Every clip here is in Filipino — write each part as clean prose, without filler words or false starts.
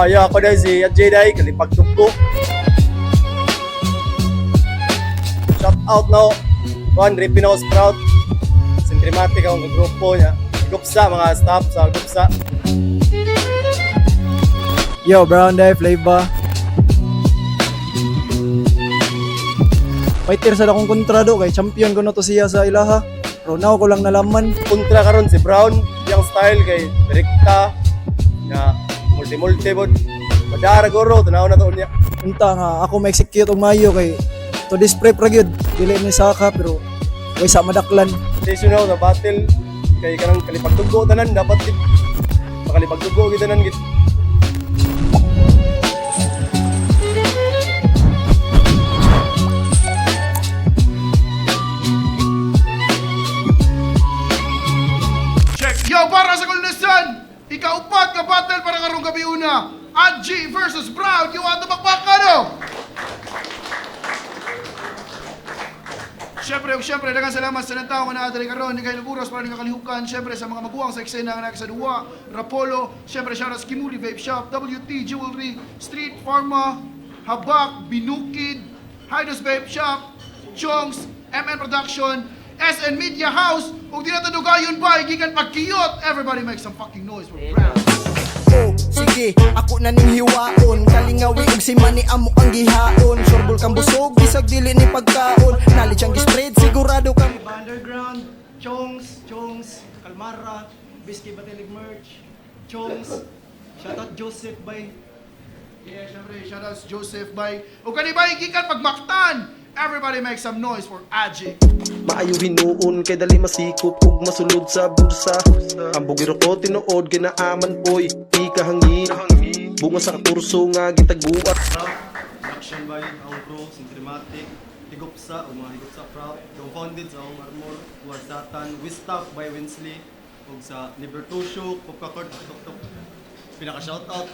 yo ako na si Jedi, kalipag tugko. Shout out no. Juan Ripinos Proud. Sintrimatic akong grupo niya. Gupsa, mga staff sa Gupsa. Yo, Brown Day, Flavor. Fighter sa akong kontrado kay champion ko na to siya sa ilaha. Pero now ko lang nalaman. Kontra karon si Brown, yung style kay direkta na multi-multi bod. Madara guro, tanaw na to niya. Unta nga ako ma-execute og mayo kay to this prep ra gyud. Dili ni saka pero way sa madaklan. Seasonal na battle kay kanang kalipagtugo tanan dapat gid. Makalipagtugo gid tanan gid. Yo, para sa Kulnesan, ikaupat ka battle para karong gabi una. Adji versus Brown, you want to bakbakano? Siyempre, daghang salamat sa nagtao nga naadali karon ni kay Luguros para nakalihukan. Siyempre sa mga maguwang sa eksena nga sa duwa, Rapolo, siyempre shoutouts Kimuli Vape Shop, WT Jewelry, Street Pharma, Habak, Binukid, Hidos Vape Shop, Chongs, MN Production, SN Media House, ug di na tadugayon pa gikan pagkiyot. Everybody make some fucking noise for Brown. Oh, sige, ako na ning hiwaon. Kalingawi ug si Mani amo ang gihaon. Sorbol kang busog, bisag dili ni pagkaon. Knowledge ang spread, sigurado kang Underground, Chongs, Kalmara, Bisky Batilig Merch, Chongs, shoutout Joseph Bay. Yeah, syempre, shoutouts Joseph Bay. Ug kanibay gikan pagmaktan. Everybody make some noise for Adji. Maayo hinuon kay dali masikop ug masulod sa bulsa. Ang bugiro ko tinuod ginaaman boy, di kahangi. Bunga sa katurso nga gitaguat. Production by ang Pro, Sintrimatic, Higupsa, o mga Higupsa Proud, co-founded sa ang Armor, Tuwad Satan, Wistaff by Winsley, ug sa Libertosyo, Popkakord, Tok-Tok. Pinaka-shoutout,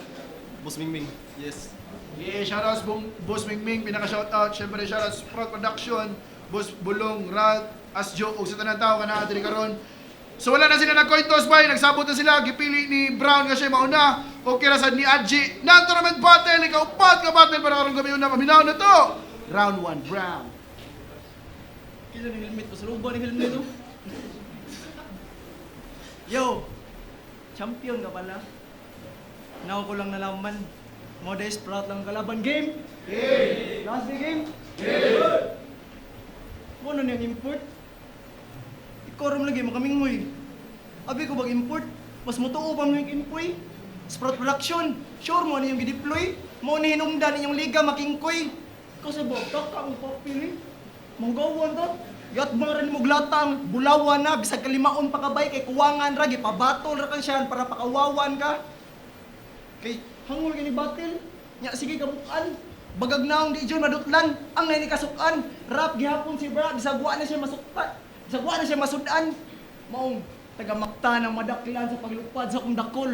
Boss Mingming, yes. Yeah, shoutouts Boss Mingming, pinaka-shoutout. Siyempre, shoutouts Proud Production, Boss Bulong, Ralt, Asjo, ug sa tanang tao ka na karon. So wala na sila nag-cointos bay, nagsabot na sila, gipili ni Brown nga siya mauna, o kirasad ni Adji. Na tournament battle, ikaw pat ka battle para karong gabi una, paminaw na to. Round 1, Brown. Kila ni helmet pa sa luba ni helmet no. Yo, champion ka pala. Now ko lang nalaman. Modest, proud lang kalaban. Game? Game! Last day game? Game! Ano niyang import? Ikorom lagi, makaming mo'y. Abi ko bag-import, mas mutuo pa mo yung impoy. Sprout Production, sure mo ano yung gideploy. Mo ni hinungdan inyong liga makingkoy. Kasi bogtak ka ang papili. Manggawan to. Yat mga rin mo glatang, bulawan na, bisag kalimaon pa kabay, kay kuwangan ra, gipabatol ra kang siyan para pakawawan ka. Kay hangol kini battle. Nya sige kabukan. Bagag naong di jud madutlan ang nay ni kasukan. Rap gihapon si Brad, bisagwa na siya masuktan. Bisagwa na siya masudan. Maong tagamakta ng madaklan sa paglupad sa kong dakol.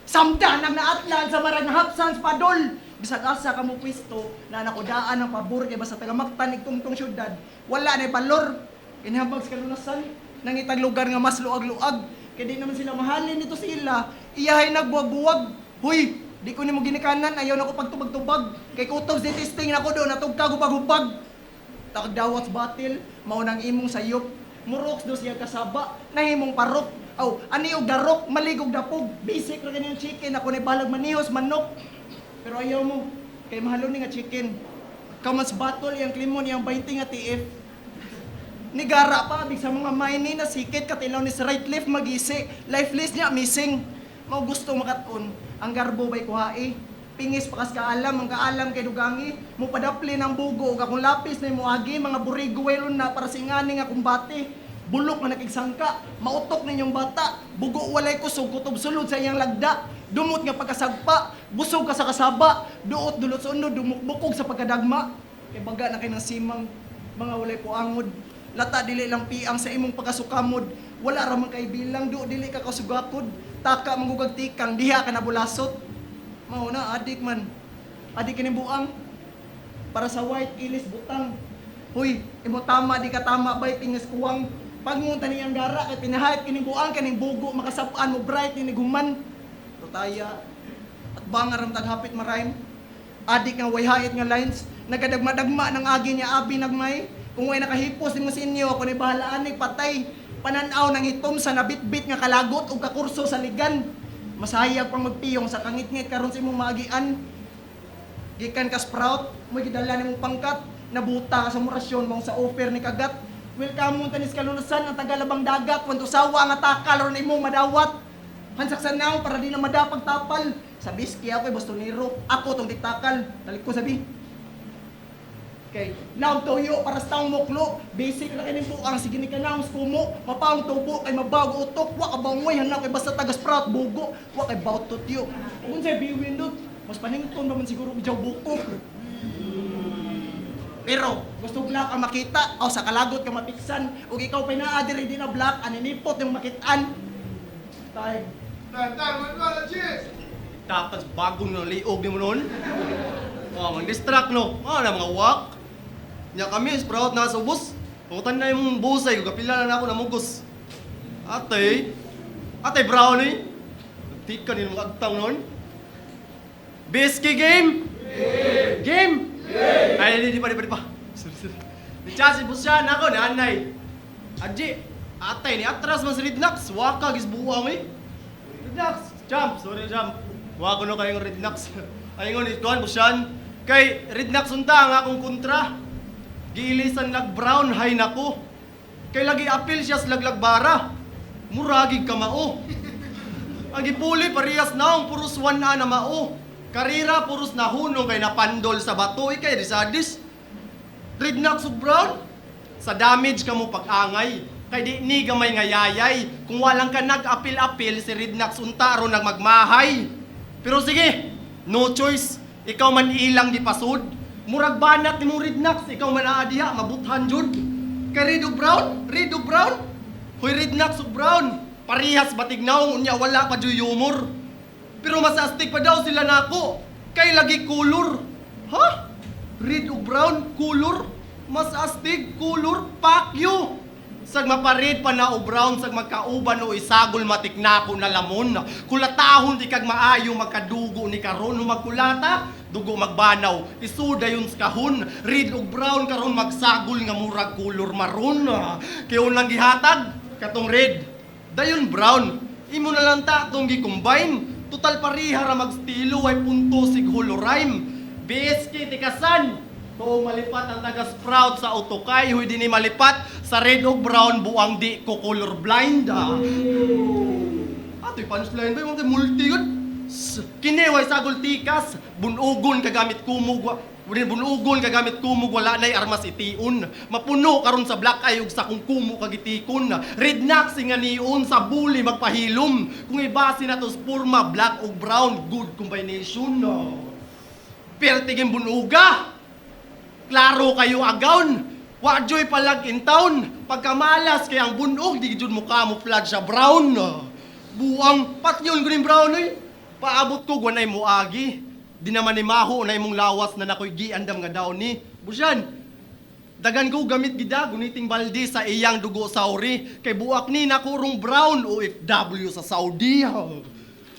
Samdan ang naatlan sa maranghapsan sa padol. Bisag asa ka mo pwesto na nakudaan ang pabor kay basta tagamakta ni tungtong syudad. Wala na palor. Inhabag sa kalunasan nang itag lugar nga mas luag-luag. Kaya di naman sila mahalin nito sila. Iyahay nagbuwag-buwag. Huy, di ko nimo ginikanan, ayaw na ko pagtubag-tubag. Kay kutob si testing na ko doon, natugkag upag-upag. Takdawat battle, maunang imong sayop. Muroks do siya kasaba, nahimong parok. Aw, ani og darok, maligog dapog. Basic ra ganyan chicken, ako ni balag manihos, manok. Pero ayaw mo, kay mahalo ni nga chicken. Kamas battle, yang klimon, yang 20 nga TF. Nigara pa, big sa mga mine na sikit, katilaw ni sa right left magisi. Lifeless niya, missing. Mau gusto makaton, ang garbo bay kuhai. Pingis pakas kaalam, ang kaalam kay dugangi. Mo padapli ng bugo, ug akong lapis na muagi, mga burigo waylon na para singani nga kumbate. Bulok na nakigsangka, mautok ninyong bata. Bugo walay kusog, kutob sulod sa iyang lagda. Dumot nga pagkasagpa, busog ka sa kasaba. Duot dulot sa unod, dumukbukog sa pagkadagma. Kay baga na kay ng simang, mga walay puangod. Lata dili lang piang sa imong pagkasukamod. Wala ra man kay bilang, do dili ka kasugakod. Taka manggugag tikang, diha ka nabulasot. Mao na, adik man. Adik kini buang. Para sa white, ilis butang. Huy, imo tama, di ka tama, bay, tingis kuwang. Pagmunta niyang gara, kay pinahayat kini buang, kaning bugo, makasapaan mo bright, ni guman. Rotaya, At bangaram taghapit marayim. Adik nga way hait nga lines. Nagadagma-dagma ng agi niya abi nagmay. Kung way nakahipos ni mo sa inyo, kung ibahalaan ni patay. Pananaw ng itom sa nabitbit nga kalagot o kakurso sa ligan. Masayag pang magpiyong sa kangit-ngit karon sa imong maagian. Gikan ka sprout, mo gidala nimong pangkat, nabuta ka sa murasyon mong sa offer ni kagat. Welcome mo tanis kalulusan ang tagalabang dagat, wanto sawa nga takal or imong madawat. Hansak sa naong para di na madapag tapal. Sa biski ako'y bastonero, ako tong tiktakal. Talik ko sabi. Okay, naong toyo para sa taong muklo. Basic na kanin po ang sige ni kanang skumo. Mapaong tubo kay mabago utok. Wa ka bangoy hanap kay basta taga sprout bugo. Wa kay bautot yo. Kung sa'y biwin doon, mas panington naman siguro bijaw buko. Pero gusto black ang makita o sa kalagot ka matiksan. Ug ikaw pay naa diri di na black aninipot yung makitaan. Tay. Wala, cheers! Tapos bagong na liog ni mo noon. Mag-distract no. Na mga wak. Nya kami, sprout na sa ubos. Pangutan na yung busay, kapila na ako namugos. Atay brownie. Tika ni mga agtang noon. Bisky game? Game? Ay, di pa. Sorry. Nichasi po siya na ako, nanay. Adji, atay ni atras mas Rednax. Waka, gisbuwang eh. Rednax, jump. Sorry, jump. Waka no kayong Rednax. Ayun, ituan po siya. Kay Rednax unta ang akong kontra. Giilisan lag brown, hay nako. Kay lagi apil siya sa laglagbara. Muragig ka mao. Ang gipuli parehas naong puros 1 na mao. Karira puros nahunong kay napandol sa bato. Kay disadis. Rednax ug brown. Sa damage ka mo pag-angay. Kay di ni gamay nga yayay. Kung walang ka nag-apil-apil, si Rednax unta ron nagmagmahay. Pero sige, no choice. Ikaw man ilang di pasod. Murag banat ni mong Rednax, ikaw man aadiha, mabuthan jud. Kay Red ug Brown. Hoy Rednax ug Brown, parihas batignaw unya wala pa jud humor. Pero mas astig pa daw sila nako. Kay lagi kulor. Ha? Red ug Brown, kulor. Mas astig, kulor, pakyo. Sag maparid pa na o brown, sag magkauban o isagol matiknako na lamon. Kulatahon di kag maayo magkadugo ni karon. Magkulata, dugo magbanaw. Isuda yun sa kahon. Red ug brown karon magsagol nga murag kulor maroon. Kaya unang gihatag, katong red. Dayon brown. Imo na lang ta itong gi-combine. Total pariha ra magstilo, way punto sig holorime. BSK tikasan. Kung malipat ang taga-sprout sa Otokay, huy din ni malipat sa red o brown buang di ko colorblind. Ato'y punchline ba yung mga multi yun? Kineway sagol tikas, bunugon kagamit kumug, wala na'y armas itiun. Mapuno karon sa black eye ug sa kung kumo kagitikon. Rednax nga niun sa bully magpahilom. Kung ibase na to spurma, black ug brown, good combination. Pertigin bunuga. Klaro kayo agawn. Wadjoy palag in town. Pagkamalas kay ang bunog di jud mo camouflage sa brown. Buang patyon green brown oy. Paabot ko gwanay mo agi. Di naman ni maho na imong lawas na nakoy giandam nga daw ni. Busyan. Dagan ko gamit gida guniting balde sa iyang dugo sauri kay buak ni nakurong brown OFW sa Saudi.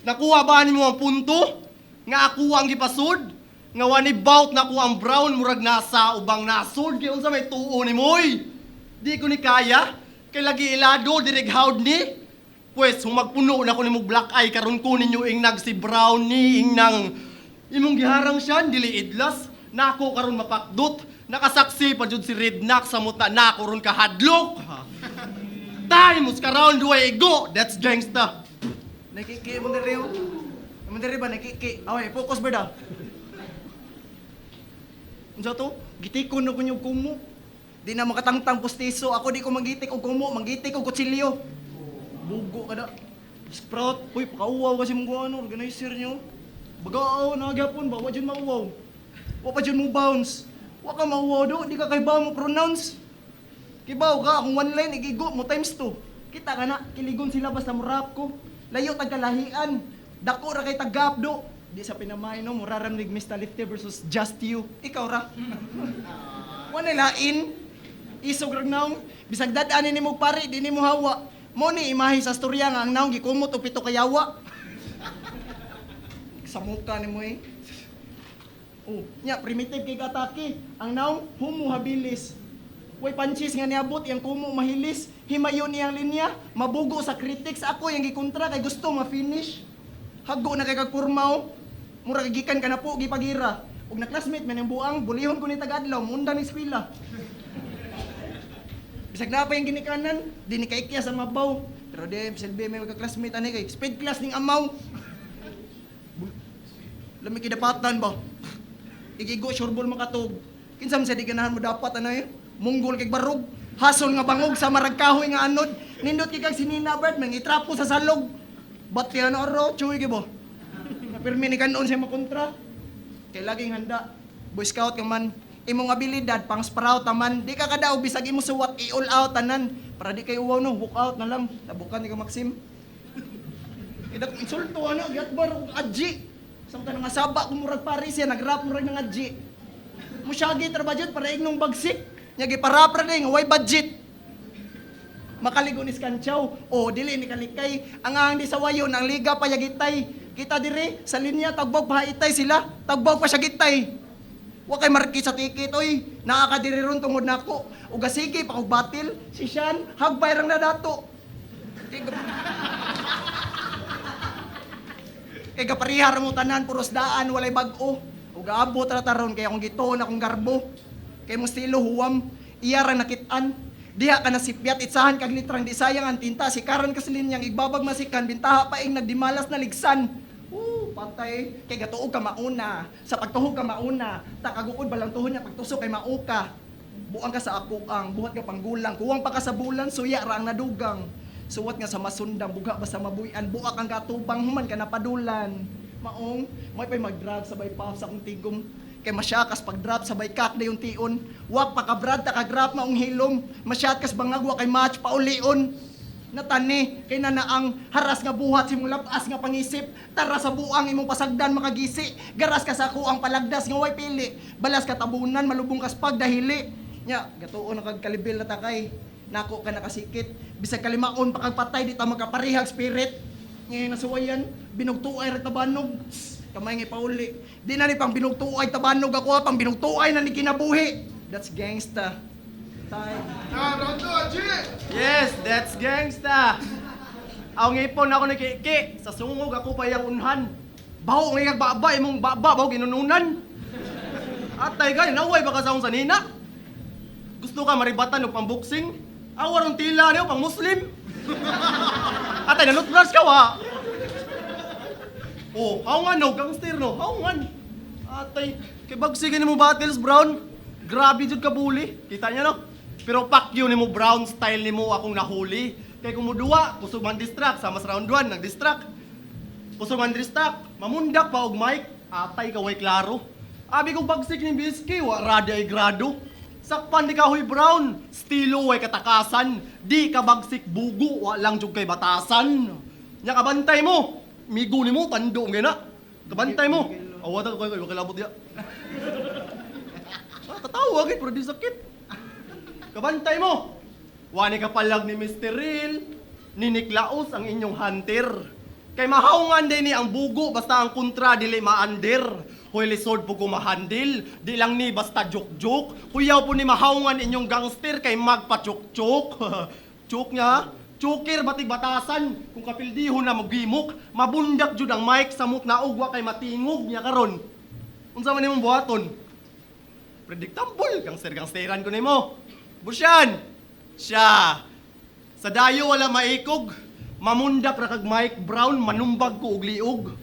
Nakuha ba nimo ang punto? Nga ako ang gipasud? Nga wani bout na ko ang brown murag nasa ubang nasod kay unsa may tuo ni moy. Di ko ni kaya kay lagi ilado direg hawd ni. Pues humagpuno na ko nimo black eye karon ko ninyo ing nag si brown ni ing nang imong giharang siya dili idlas nako karon mapakdot nakasaksi pa jud si Rednax sa muta nako ron kahadlok. Time mus ka round way go. That's gangsta. Nakiki mo diri. Mo diri ba nakiki? Away, focus berda. Unsa to? Gitikon na ko yung kumo. Di na makatangtang pustiso. Ako di ko magitik og kumo, magitik og kutsilyo. Bugo ka na. Sprout, uy, pakauwaw kasi mong ano, organizer nyo. Bagaaw, nagyapon ba? Wa dyan mauwaw. Wa pa dyan mo bounce. Wa ka mauwaw do, di ka kay ba mo pronounce. Kibaw ka, kung one line, igigo mo times 2. Kita ka na, kiligon sila basta mo rap ko. Layo tagkalahian. Dako ra kay tagap do. Di sa pinamay no, muraramig Mr. Lifty versus Just You. Ikaw ra. Wala lain. Isog rag naong. Bisag dadaanin ni mo pare, di ni mo hawa. Mo ni imahe sa storya nga ang naong gikumot o pito kayawa. Sa muka ni mo eh. Oh, nya primitive kay atake. Ang naong humo habilis. Way panchis nga niabot yang kumo mahilis. Himayon niyang linya, mabugo sa critics. Ako yung gikontra kay gusto ma-finish. Hago na kay kagpurmaw. Mura kagikan ka na po gipagira. Ug na classmate man yung buang, bulihon ko ni tagadlaw, munda ni eskwela. Bisag na pa yung ginikanan, di ni kaikya sa mabaw. Pero di, silbi may magka-classmate ani kay speed class ning amaw. Lami kidapatan ba? Igigo sureball makatog. Kinsa man sa di ganahan mo dapat ano eh? Munggol kay barog. Hasol nga bangog sa marag kahoy nga anod. Nindot kay kag sinina bird mang itrapo sa salog. Bati ano ro, chuy gyud ba? Napirmi ni kanon sa makontra. Kay laging handa. Boy Scout ka man. Imong abilidad pang sprout taman. Di ka kadaog bisag imo suwat i-all out tanan. Para di kay uwaw no, walk out na lang. Tabukan ni ka Maxim. Kaya kung insulto ano, gyatbar og adji. Samtang nga saba kumurag Paris yan, nag-rap murag ng adji. Musyagi tra budget para ignong bagsik. Nya giparap ra nga way budget. Makaligo ni Scanchaw. O dili ni kalikay. Ang di sa wayon ang liga pa yagitay. Kita dire sa linya tagbog pa itay sila. Tagbog pa siya gitay. Wa kay marki sa ticket oy. Nakakadiri ron tungod nako. Ug sige pa og batil si Sean hagbay rang na dato. Kay kaparihar mo tanan puros daan walay bag-o. Ug aabot ra taron kay akong gituon akong garbo. Kay mo estilo huwam iya ra nakit-an. Diha ka nasipyat itsahan kag litrang di sayang ang tinta si karon kas linyang igbabag masikan bintaha pa ing nagdimalas na ligsan. Patay kay gatuog ka mauna. Sa pagtuhog ka mauna. Takagukod balang tuhod niya pagtusok kay mauka. Buang ka sa ako ang buhat ka panggulang. Kuwang pa ka sa bulan suya ra ang nadugang. Suwat nga sa masundang buga ba sa mabuyan. Buak ang katubang human ka napadulan. Maong may pay mag-drag sabay puff sa akong tigom. Kay masyakas pag-drop sabay kak na yung tion. Wak pa ka-brad taka-drop maong hilom. Masyakas bangagwa kay match paulion. Natani kay nanaang haras nga buhat simong labas nga pangisip. Tara sa buang imong pasagdan makagisi. Garas ka sa ako ang palagdas nga way pili. Balas ka tabunan malubong kas pagdahili. Nya gatuon ang kagkalibil na takay. Nako ka nakasikit. Bisag kalimaon pa kag patay di ta magkaparihag spirit. Ngayon nasuwayan binugtuay ra tabanog. Kamay nga pauli. Di na ni pang binugtuay tabanog ako pang binugtuay na ni kinabuhi. That's gangsta. Tay. Round 2, Adji! Yes, that's gangsta. Ang ngipon ako nakiki. Sa sungog ako pa yung unhan. Baho nga baba, imong baba, baho ginununan. Atay gay, naway baka sa akong sanina. Gusto ka maribatan o pang boxing? Awarong tila niyo, pang Muslim. Atay, nanutbrush ka wa. Oh, haungan no, gangster no, haungan. Atay, kay bagsigin mo battles, Brown. Grabe jud ka bully. Kita niya no? Pero fuck you ni mo Brown style ni mo akong nahuli. Kay kumuduwa, kusog man distract sa mas round 1 nag-distract. Kusog man distract, mamundak pa og mic, atay ka way klaro. Abi kong bagsik ni Bisky, wa rada ay grado. Sakpan di ka huy Brown, stilo way katakasan. Di ka bagsik bugo, wa lang jud kay batasan. Nya kabantay mo, migo ni mo tando ngena. Kabantay mo. Awata ko kay kilabot ya. Tatawa gid pero di sakit. Kabantay mo! Wani ka palag ni Mr. Real, niniklaos ang inyong hunter. Kay mahaungan din ni ang bugo, basta ang kontra dili maander. Hoy lisod po ko mahandil, di lang ni basta joke-joke. Kuyaw po ni mahaungan inyong gangster kay magpa-chok-chok. Chok niya, chokir batig batasan, kung kapildihon na magimok, mabundak jud ang mic sa muk na ugwa kay matingog niya karon. Unsa man nimong buhaton? Predictable, gangster-gangsteran ko nimo. Busyan! Siya! Sa dayo wala maikog, mamundak ra kag Mike Brown, manumbag ko og liog.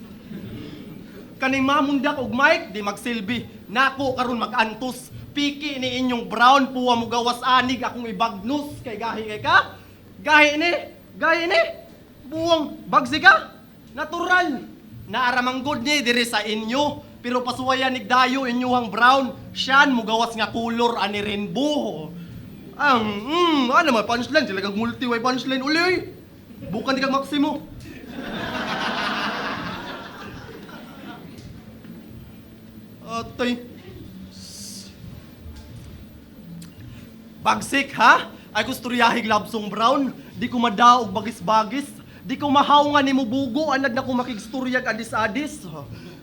Kaning mamundak og Mike, di magsilbi. Nako karon mag-antos. Piki ni inyong Brown, puwa mo gawas anig akong ibagnos. Kay gahi kay ka? Gahi ni! Gahi ni! Buwang bagsi ka? Natural! Naaramanggod ni diri sa inyo. Pero pasuwayan ni dayo inyuhang Brown. Siyan mo gawas nga kulor ani rainbow. Ano may punchline? Sila kag multi-way punchline uli oy. Bukan di kag Maximo. Atay. Bagsik ha? Ay kusturyahig labsong Brown. Di ko madaog bagis-bagis. Di ko mahaw nga ni mo bugo. Anad na ko makigsturyag adis-adis.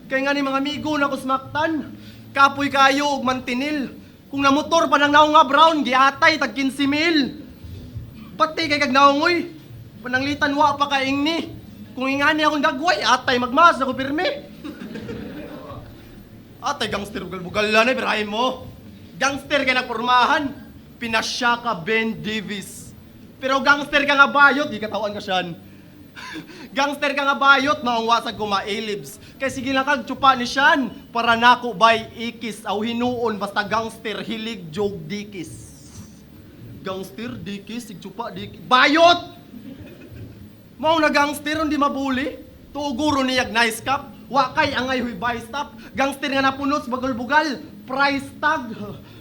Kay nga ni mga amigo na kusmaktan. Kapoy kayo og mantinil. Kung namotor pa nang naong nga brown, giatay tag 15,000. Pati kay kag naongoy. Pananglitan wa pa kaing ni. Kung ingani akong dagway, atay magmas ako pirmi. Atay gangster bugal-bugal na birahin mo. Gangster ka nagpormahan. Pinasya ka Ben Davis. Pero gangster ka nga bayot, di katawan ka siyan. Gangster ka nga bayot, maungwasag ko mailibs. Kaya sige lang kag tsupa ni siyan. Para nako bay ikis, aw hinuon, basta gangster, hilig, joke, dikis. Gangster, dikis, sigtsupa, dikis. Bayot! Mao na gangster, hindi mabuli. Tuuguro niyag nice cup. Wakay angay huy buy stop. Gangster nga napunot sa bugal-bugal. Price tag.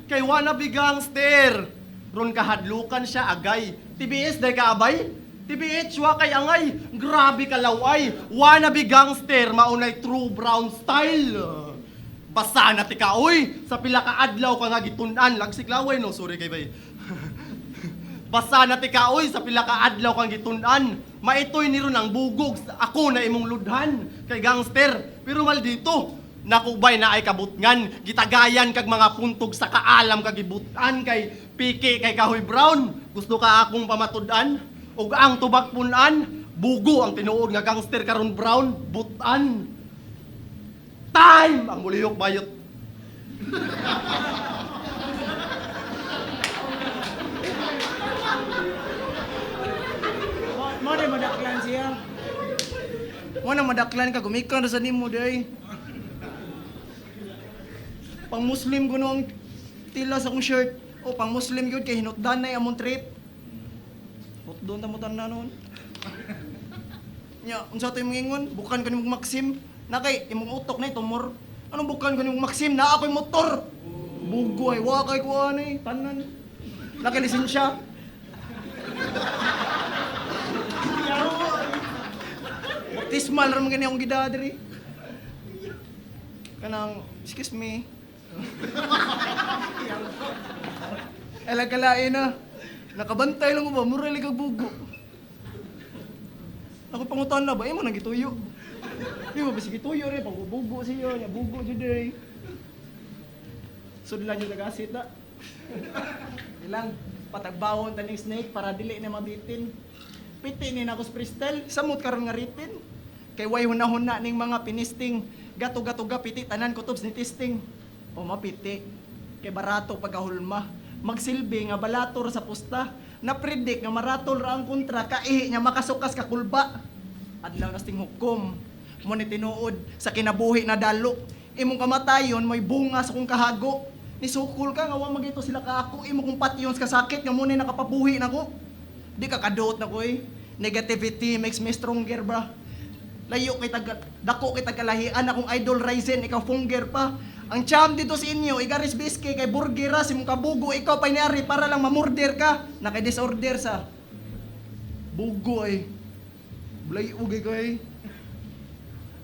Kay wannabe gangster. Ron kahadlukan siya agay. TBS day ka abay. TBH wakay angay. Grabe ka laway. Wannabe gangster maunay true brown style. Basa na tika oy. Sa pila ka adlaw ka nga gitun-an. Lagsik laway no. Sorry kay bay. Basa na tika oy. Sa pila ka adlaw kang gitun-an. Maitoy ni ron ang bugog. Ako na imong ludhan. Kay gangster. Pero mal dito. Nakubay na ay kabutngan. Gitagayan kag mga puntog sa kaalam kag gibutan kay piki kay kahoy brown. Gusto ka akong pamatud-an? Og ang tubag punan, bugo ang tinuod nga gangster karon brown, butan. Time ang muliyok bayot. Mo na madaklan siya. Mo na madaklan ka gumikon sa nimo day. Pang Muslim ko nung tila sa akong shirt. O pang Muslim yun kay hinutdan na among trip. Doon ta mo tanan noon. Nya, unsa tay mangingon? Bukan kanimo Maxim. Nakay imong utok na tumor. Anong bukan kanimo Maxim? Na ako'y motor. Bugoy, wa kay kuan tanan. Nakay lisensya. Baptismal ra man gani akong gidadiri. Kanang, excuse me. Kalain na. Nakabantay lang ko ba? Mura ligag bugo. Ako pangutan na ba? Imo nang gituyo. Di ba ba sige tuyo rin? Pagbubugo siya. Bugo juday. Sudlan yung nagasit na. Ilang patagbawon taning snake para dili na mabitin. Piti ni nakos pristel. Samot karon nga ritin. Kay way hunahuna ning mga pinisting. Gato-gato piti tanan kutubs ni testing. O mapiti. Kay barato pagkahulma. Magsilbi nga balator sa pusta. Na-predict nga maratol ra ang kontra kaihi nga makasukas ka kulba. Adlaw nas ting hukom. Mo ni tinuod sa kinabuhi na dalo. Imong kamatayon mo'y bunga sa kong kahago. Nisukol ka nga wa magito sila ka ako. Imo kong patyon sa kasakit nga mo ni nakapabuhi nako. Di ka kaduot na ko eh. Negativity makes me stronger bra. Layo kay dako kay tagalahian akong idol Ryzen ikaw funger pa. Ang charm dito sa inyo, igaris biske kay burgera, si mong kabugo, ikaw pa inari para lang mamurder ka. Naka-disorder sa bugo ay. Bulay ugay ko ay.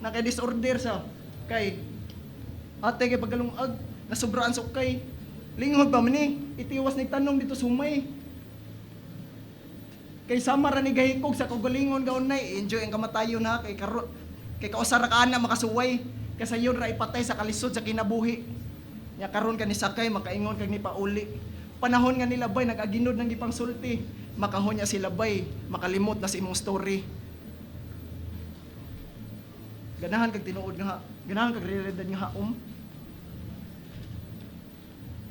Naka-disorder sa kay ate kay pagkalungag, nasubraan sa kay. Lingod pa man itiwas nagtanong dito sumay. Kay sama ra ni gahikog sa kagalingon gaunay, enjoy ang kamatayon na kay kausara ka na makasuway. Kasayon ra ipatay sa kalisod sa kinabuhi. Nya karon ka ni sakay makaingon kag ni pauli. Panahon nga nila bay nag-aginod ng gipang sulti. Makahon niya sila bay makalimot na sa imong story. Ganahan kag tinuod nga, ganahan kag realidad nga haom.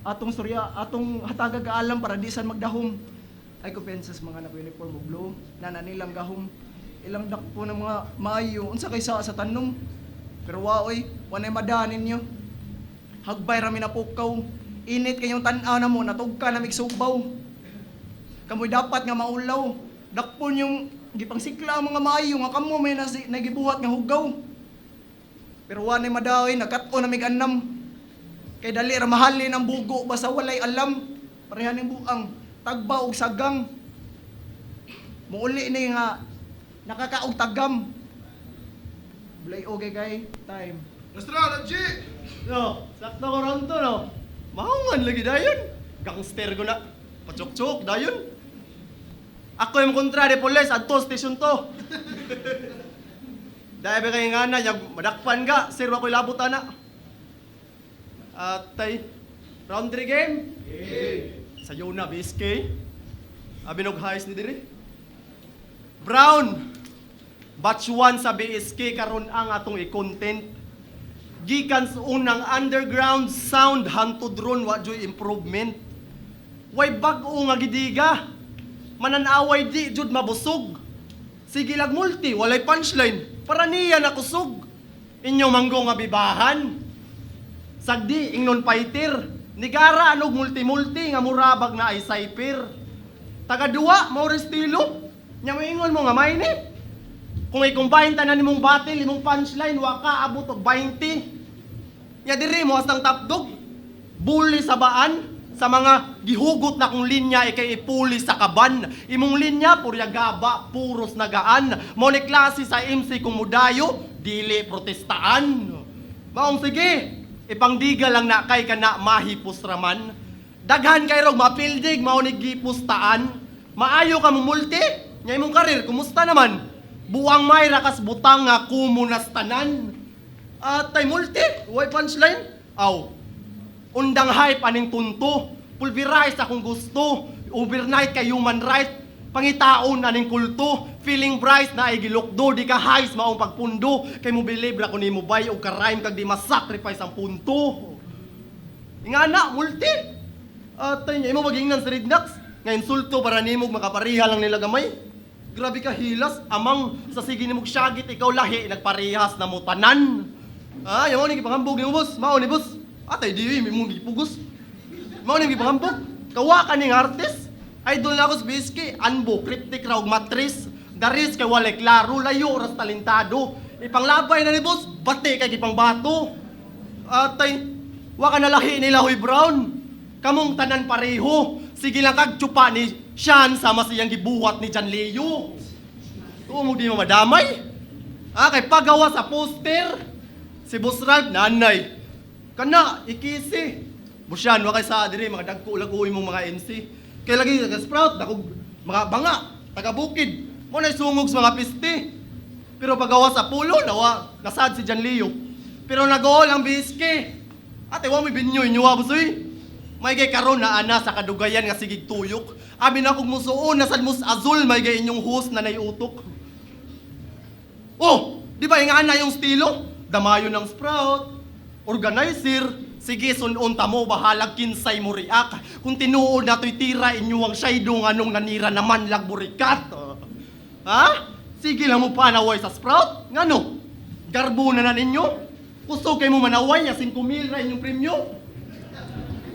Atong storya, atong hatagag kaalam para di san magdahom. Ay kompensas mga naka-uniform o blue, nana nilang gahom. Ilang dakpo ng mga maayo, unsa kay sa tanom. Pero waoy, wanay madanin nyo. Hagbay rami na pukaw. Init kayong tanaw na mo, natugka na migsubaw. Kamoy dapat nga maulaw. Dakpon yung gipangsikla ang mga maayo, nga kamo may nagibuhat nga hugaw. Pero wanay madaoy, nagkat-o na mig-anam. Kay dali ra mahalin ang bugo, basta walay alam. Parehan ng buang, tagba og sagang. Muuli ni nga, nakakaog tagam. Bulay okay kay time. Estrada, G! No, sakto ko ron to, no? Maungan lagi dayon. Gangster ko na. Pachok-chok, dayon. Ako yung kontra de polis, adto station to. Dahil ba kayo nga na, yung madakpan ka, sir, ako'y labot ana. At tay, round 3 game? Sayo na, BSK. Abinog highs ni diri. Brown, batch 1 sa BSK, karon ang atong i-content. Gikan sa unang underground sound, hantod ron, wadyo'y improvement. Way bag-o nga gidiga. Mananaway di, jud mabusog. Sige lag multi, walay punchline. Para niya nakusog. Inyo manggo nga bibahan. Sagdi, ingnon fighter. Nigara anog multi-multi nga murabag na ay cyper. Taga-duwa, mo estilo. Nya moingon mo nga may ni. Kung i-combine tanan nimong battle, imong punchline, waka abot og 20. Nya diri mo astang top dog. Bully sa baan. Sa mga gihugot na kong linya, ikay ipuli sa kaban. Imong linya, purya gaba, puros nagaan. Mo ni klase sa MC kung mudayo, dili protestaan. Maong sige, ipangdiga lang na kay ka na mahipos raman. Daghan kay rog mapildig, mao ni gipustaan. Maayo ka mumulti, nya imong karir, kumusta naman? Buang may rakas butang nga kumunas tanan. At tay multi, way punchline? Aw, undang hype aning tunto, pulverize akong gusto, overnight kay human right, pangitaon aning kulto, feeling bright na ay gilukdo, di ka highs maong pagpundo, kay mo believe ra ko ni mo bay o ka-rhyme kag di masacrifice ang punto. Ingana, multi. Atay niya, imo magingnan sa Rednax, nga insulto para nimog makapariha lang nila gamay. Grabe ka hilas, amang sa sige nimog syagit, ikaw lahi, nagparihas na mo tanan. Yung mo ni gipangambog ni mo boss, mao ni boss. Atay di may mong gipugos. Mao ni gipangambog. Kawa ka ning artist. Idol na ako sa BSK, anbo, cryptic raw matris. Daris kay walay klaro, layo ras talentado. Ipanglabay na ni boss, bati kay gipang bato. Atay, wa ka nalahi nila Huy Brown. Kamong tanan pareho. Sige lang kag tsupa ni Sean sama siyang gibuhat ni Jan Leo. Tuo mo di mo madamay. Kay pagawa sa poster. Si Boss Ralph, nanay. Kana, ikisi. Busyan, wakay sa diri, mga dagko-lagoy mong mga MC. Kaya lagi, taga-sprout, dakog, mga banga, taga-bukid. Mo na sungog sa mga piste. Pero pagawa sa pulo, nasad si Jan Leo. Pero nag-all ang BSK. Ate, wa may binyoy niyo, busoy. May gay karon na ana sa kadugayan nga sigig tuyok. Abi na kong musuon, nasad mus azul, may gay inyong host na naiutok. Oh, di ba yung ana yung stilo? Damayo ng sprout. Organizer, sige sunon ta mo, bahalag kinsay mo react. Kung tinuod na to'y tira inyo ang shadow nga nung nanira naman lag burikat. Ha? Sige lang mo panaway sa sprout? Nga no? Garbo na ninyo? Gusto kayo mo manaway niya, 5,000 na inyong premyo?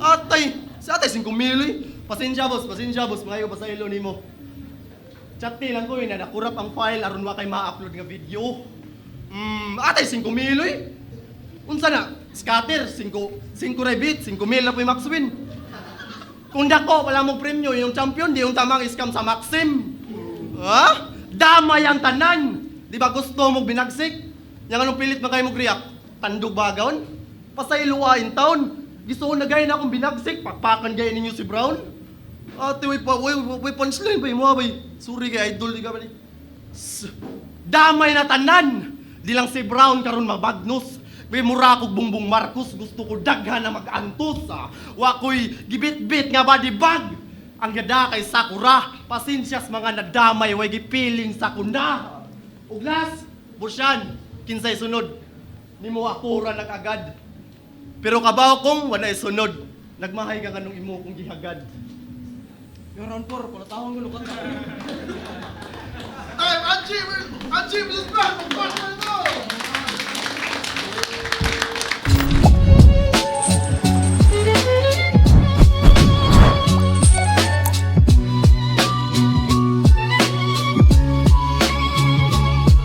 Atay, sa atay 5,000 eh. Pasensya boss, mga ba sa ilo ni mo. Chat lang ko yun, nakurap ang file, aron wa kay ma-upload nga video. Atay 5,000 eh. Unsa na? Scatter, 5 rebit, 5,000 na po yung max win. Kung dako, wala mong premyo, yung champion, di yung tamang scam sa Maxim. Ha? Damay ang tanan. Di ba gusto mong binagsik? Yang anong pilit na kayo mong react? Tandog bagawon? Pasayluwa in town? Gusto ko na gaya na akong binagsik, pakpakan gaya ninyo si Brown? Ate, way punchline ba yung mga bay? Sorry kay idol, di ka ba ni? Damay na tanan! Di lang si Brown karon mabagnos. May mura kog Bongbong Marcos, gusto ko daghan na mag-antos. Wa ko'y gibit-bit nga body bag. Ang gada kay Sakura, pasensyas mga nadamay, way gipiling sa kuna. Uglas, busyan, kinsay sunod. Ni mo akura nag-agad. Pero kabaw kong wala sunod. Nagmahay ka kanong imo kong gihagad. Yung round 4, palatawang gulo ka ta. Time, Angie versus Brown, magpapal mo!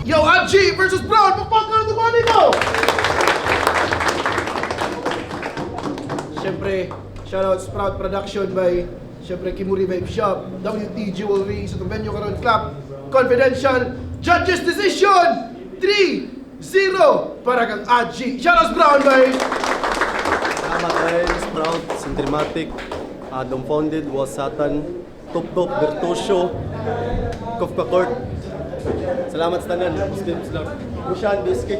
Yo, Angie versus Brown, magpapal mo mo! Siyempre, shoutout Sprout Production by siyempre Kimuri Vape Shop, WT Jewelry sa venue karon Club Confidential Judges Decision 3-0 para kang Aji. Shoutouts Brown by Salamat kay Sprout, Cinematic, Dumbfounded, Was Satan, Top Virtuoso, Kofka Court. Salamat sa tanan. Muslim Islam. Kushan Biscuit.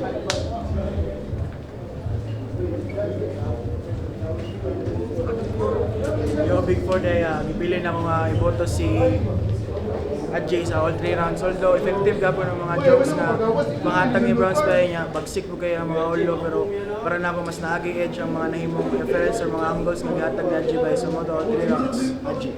Yo, Big Four day, gipili na mga iboto si Adjay sa all 3 rounds. Although effective ka po ng mga jokes na pangatag ni Browns pa niya, bagsik po kayo ang mga ulo, pero para na po mas naagi edge ang mga nahimong reference or mga angles ng gihatag ni Adjay by sa moto all 3 rounds. Adjay.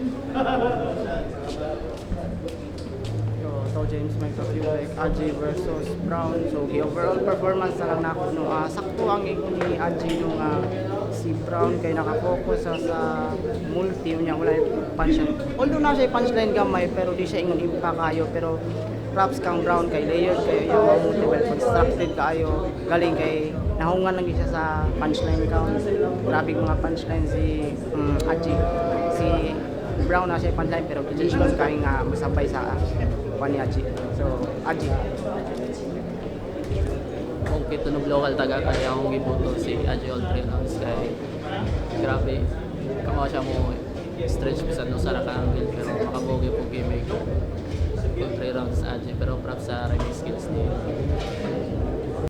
So James may talking like Adjay versus Brown. So the overall performance na lang nako no. Sakto ang ingon ni Adjay nung si Brown kay nakafocus sa multi niya wala punchline. Although na siya punchline gamay pero di siya ingon impact kayo pero props kang Brown kay layered kayo yung multiple constructed kayo galing kay nahungan lang siya sa punchline count. Grabe mga punchline si Adjay. Si Brown na siya punchline pero di siya kay nga masabay sa ni Adjay. So, Adjay. Kung kitunog local taga kaya akong giboto si Adjay all 3 rounds kay grabe kamo siya mo stretch bisan no sa angle pero makabogi po gimmick all 3 rounds Adjay pero props sa riding skills niya.